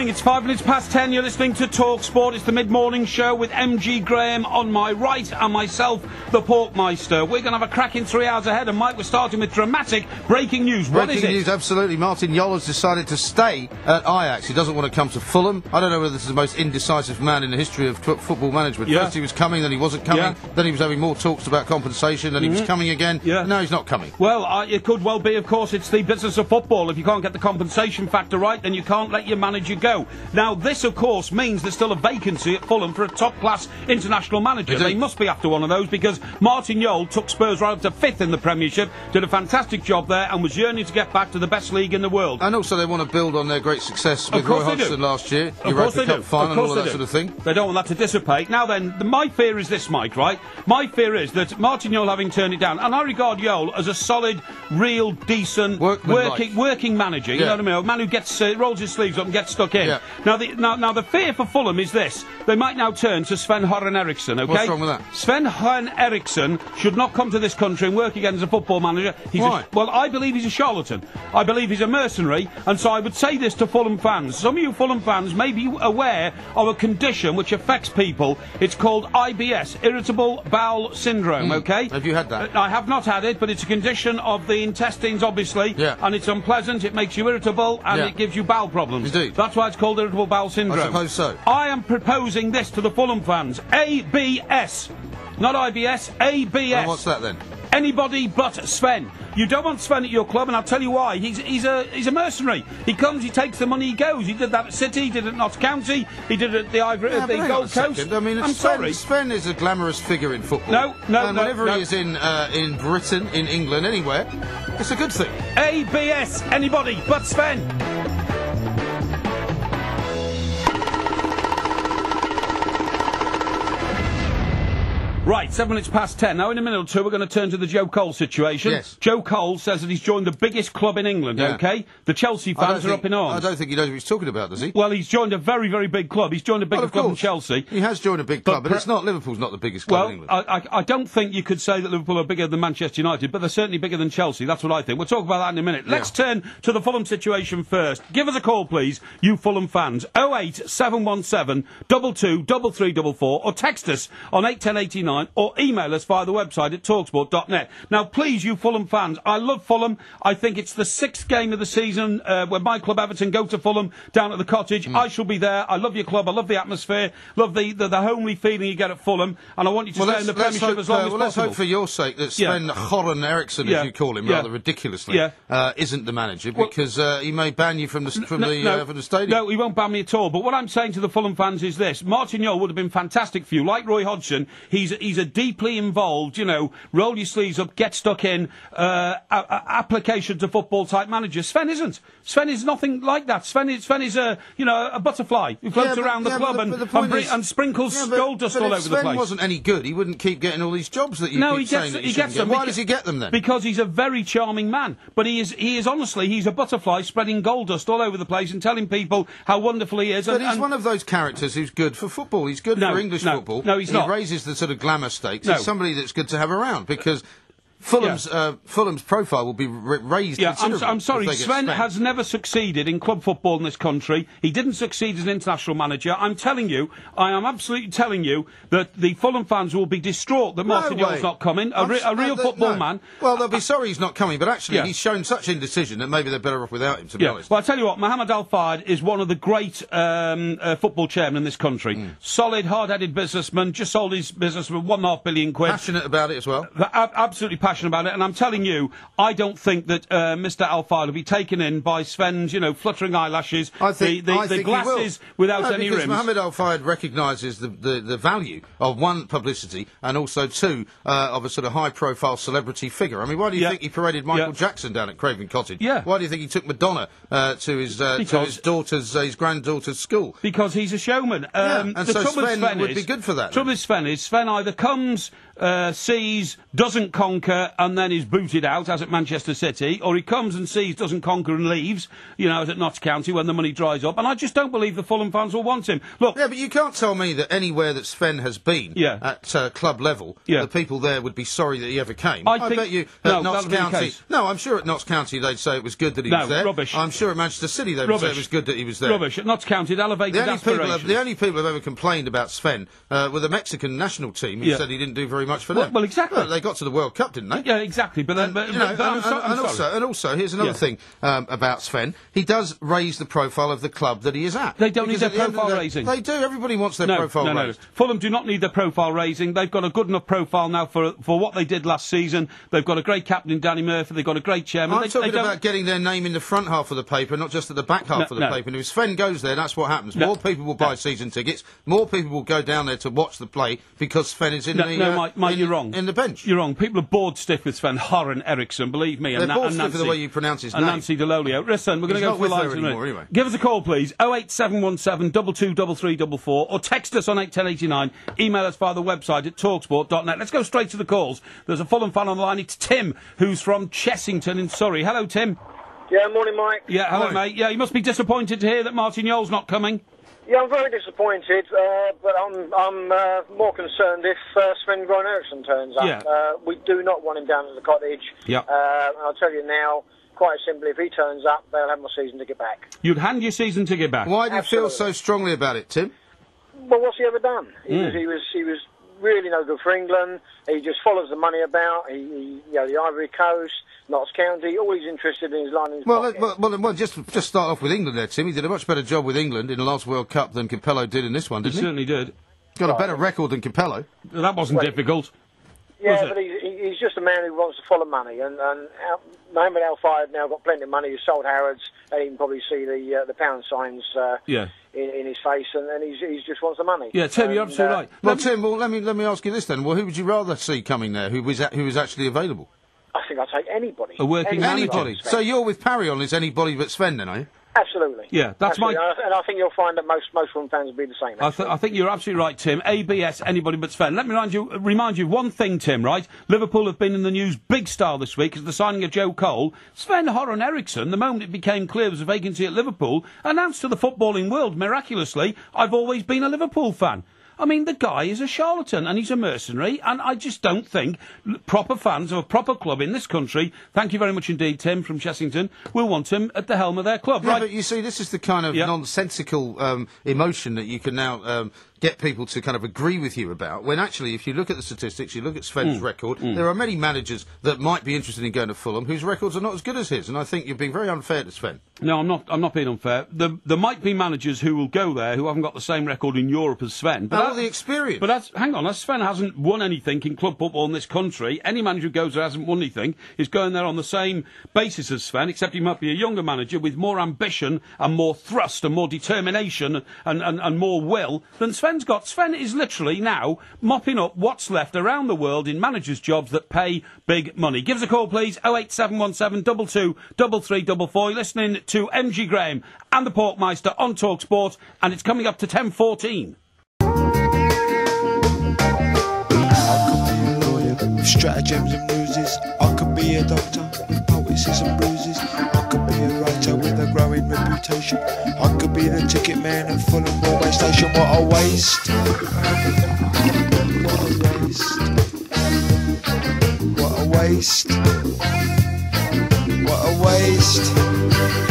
It's 5 minutes past 10. You're listening to talkSPORT. It's the mid-morning show with MG Graham on my right and myself, the Porkmeister. We're going to have a cracking 3 hours ahead, and Mike, we're starting with dramatic breaking news. What is it? Breaking news, absolutely. Martin Jol has decided to stay at Ajax. He doesn't want to come to Fulham. I don't know whether this is the most indecisive man in the history of football management. Yeah. First he was coming, then he wasn't coming, Yeah. then he was having more talks about compensation, then he was coming again. Yeah. No, he's not coming. Well, it could well be, of course, it's the business of football. If you can't get the compensation factor right, then you can't let your manager go. Now, this, of course, means there's still a vacancy at Fulham for a top-class international manager. Indeed. They must be after one of those, because Martin Jol took Spurs right up to 5th in the Premiership, did a fantastic job there, and was yearning to get back to the best league in the world. And also they want to build on their great success with Roy Hodgson last year. Of course they do. Cup final and all that sort of thing. They don't want that to dissipate. Now then, my fear is this, Mike, right? My fear is that Martin Jol, having turned it down, and I regard Jol as a solid, real, decent, working manager, you know what I mean? A man who gets rolls his sleeves up and gets stuck in. Yeah. Now the fear for Fulham is this. They might now turn to Sven-Göran Eriksson, okay? What's wrong with that? Sven-Göran Eriksson should not come to this country and work again as a football manager. Why? Well, I believe he's a charlatan. I believe he's a mercenary, and so I would say this to Fulham fans. Some of you Fulham fans may be aware of a condition which affects people. It's called IBS, irritable bowel syndrome, okay? Have you had that? I have not had it, but it's a condition of the intestines, obviously, and it's unpleasant, it makes you irritable, and it gives you bowel problems. Indeed. That's why it's called irritable bowel syndrome. I suppose so. I am proposing this to the Fulham fans. ABS. Not IBS, ABS. And what's that then? Anybody but Sven. You don't want Sven at your club, and I'll tell you why. He's a mercenary. He comes, he takes the money, he goes. He did that at City, he did it at Notts County, he did it at the Gold Coast. I mean, sorry. Sven is a glamorous figure in football. No, and whenever he is in Britain, in England, anywhere, it's a good thing. ABS. Anybody but Sven. Right, 7 minutes past 10. Now, in a minute or two, we're going to turn to the Joe Cole situation. Yes. Joe Cole says that he's joined the biggest club in England, okay? The Chelsea fans are up in arms. I don't think he knows what he's talking about, does he? Well, he's joined a very, very big club. He's joined a bigger club than Chelsea. He has joined a big club, but it's not. Liverpool's not the biggest club in England. I don't think you could say that Liverpool are bigger than Manchester United, but they're certainly bigger than Chelsea. That's what I think. We'll talk about that in a minute. Let's turn to the Fulham situation first. Give us a call, please, you Fulham fans. 08717 22 3344, or text us on 81089, or email us via the website at talksport.net. Now, please, you Fulham fans, I love Fulham. I think it's the 6th game of the season when my club Everton go to Fulham down at the Cottage. I shall be there. I love your club. I love the atmosphere. Love the homely feeling you get at Fulham. And I want you to stay in the Premiership as long as possible. Let's hope for your sake that Sven-Göran Eriksson, as you call him rather ridiculously, isn't the manager, because he may ban you from the stadium. No, he won't ban me at all. But what I'm saying to the Fulham fans is this. Martin Jol would have been fantastic for you. Like Roy Hodgson, he's a deeply involved, roll your sleeves up, get stuck in, application to football type manager. Sven isn't. Sven is nothing like that. Sven is a butterfly who floats around the club and sprinkles gold dust all over the place. If Sven wasn't any good, he wouldn't keep getting all these jobs that you keep saying that he gets them. Why does he get them then? Because he's a very charming man. But he is honestly, he's a butterfly spreading gold dust all over the place and telling people how wonderful he is. But he's one of those characters who's good for football. He's good for English football. No, he's not. He raises the sort of glamour stakes. He's somebody that's good to have around, because Fulham's profile will be raised considerably. I'm sorry, Sven has never succeeded in club football in this country. He didn't succeed as an international manager. I am absolutely telling you that the Fulham fans will be distraught that Martin Jol's not coming. A real football man. Well, they'll be sorry he's not coming, but actually he's shown such indecision that maybe they're better off without him, to be honest. Well, I tell you what, Mohammed Al Fayed is one of the great football chairmen in this country. Solid, hard-headed businessman, just sold his business for £1.5 billion. Passionate about it as well. Absolutely passionate about it, and I'm telling you, I don't think that Mr. Al Fayed will be taken in by Sven's, fluttering eyelashes, the glasses without any rims. Mohammed Al Fayed recognises the value of, one, publicity, and also, two, of a sort of high-profile celebrity figure. I mean, why do you think he paraded Michael Jackson down at Craven Cottage? Why do you think he took Madonna to his granddaughter's school? Because he's a showman. And so Sven would be good for that. Trouble is Sven either comes sees, doesn't conquer, and then is booted out, as at Manchester City, or he comes and sees, doesn't conquer and leaves, as at Notts County when the money dries up, and I just don't believe the Fulham fans will want him. Look, yeah, but you can't tell me that anywhere that Sven has been at club level, the people there would be sorry that he ever came. I bet you at Notts County... No, I'm sure at Notts County they'd say it was good that he was there. Rubbish. I'm sure at Manchester City they would say it was good that he was there. Rubbish. At Notts County it elevated aspirations. The only people who have ever complained about Sven were the Mexican national team who said he didn't do very much for them. Well, exactly. Well, they got to the World Cup, didn't they? Yeah, exactly. But also, here's another thing about Sven. He does raise the profile of the club that he is at. They don't need their profile raising. They do. Everybody wants their profile raised. Fulham do not need their profile raising. They've got a good enough profile now for what they did last season. They've got a great captain in Danny Murphy. They've got a great chairman. I'm talking about getting their name in the front half of the paper, not just at the back half of the paper. And if Sven goes there, that's what happens. More people will buy season tickets. More people will go down there to watch the play because Sven is in Mike, you're wrong. In the bench. You're wrong. People are bored stiff with Sven-Göran Eriksson, believe me. They're bored stiff with the way you pronounce his name. And Nancy DeLolio. Listen, we're going to go for the lines in a minute. Anymore, anyway. Give us a call, please. 08717 223344 or text us on 81089. Email us via the website at talksport.net. Let's go straight to the calls. There's a Fulham fan on the line. It's Tim, who's from Chessington in Surrey. Hello, Tim. Yeah, morning, Mike. Yeah, hello, mate. Yeah, you must be disappointed to hear that Martin Yole's not coming. Yeah, I'm very disappointed, but I'm more concerned if Sven-Göran Eriksson turns up. Yeah. We do not want him down at the cottage. Yeah. I'll tell you now, quite simply, if he turns up, they'll have my season ticket back. You'd hand your season ticket back? Why do you feel so strongly about it, Tim? Well, what's he ever done? He was really no good for England. He just follows the money about. The Ivory Coast, Notts County, all he's interested in is lining his pocket. Well, just start off with England there, Tim. He did a much better job with England in the last World Cup than Capello did in this one, didn't he? He certainly did. Got a better record than Capello. That wasn't difficult. Yeah, but he's just a man who wants to follow money, and Mohamed Al Fayed now got plenty of money. He's sold Harrods, and you can probably see the pound signs in his face, and he just wants the money. Yeah, Tim, you're absolutely right. Well, Tim, let me ask you this then. Well, who would you rather see coming there? Who is actually available? I think I'll take anybody. A working anybody. So you're with Parry on this anybody but Sven, then, are you? Absolutely. Yeah, that's and I think you'll find that most Fulham fans will be the same. I think you're absolutely right, Tim. ABS, anybody but Sven. Let me remind you one thing, Tim, right? Liverpool have been in the news big style this week as the signing of Joe Cole. Sven-Göran Eriksson, the moment it became clear there was a vacancy at Liverpool, announced to the footballing world, miraculously, I've always been a Liverpool fan. I mean, the guy is a charlatan and he's a mercenary, and I just don't think proper fans of a proper club in this country, thank you very much indeed, Tim from Chessington, will want him at the helm of their club. Yeah, right? But you see, this is the kind of nonsensical emotion that you can now get people to kind of agree with you about, when actually, if you look at the statistics, you look at Sven's record, there are many managers that might be interested in going to Fulham whose records are not as good as his, and I think you're being very unfair to Sven. No, I'm not being unfair. There might be managers who will go there who haven't got the same record in Europe as Sven. But the experience. But hang on, Sven hasn't won anything in club football in this country. Any manager who goes there hasn't won anything is going there on the same basis as Sven, except he might be a younger manager with more ambition and more thrust and more determination and more will than Sven's got. Sven is literally now mopping up what's left around the world in managers' jobs that pay big money. Give us a call, please, 08717 22 3344. You're listening to MG Graham and the Porkmeister on talkSPORT, and it's coming up to 10:14. Stratagems and ruses. I could be a doctor with poets and bruises. I could be a writer with a growing reputation. I could be the ticket man at Fulham railway station. What a waste! What a waste! What a waste! What a waste!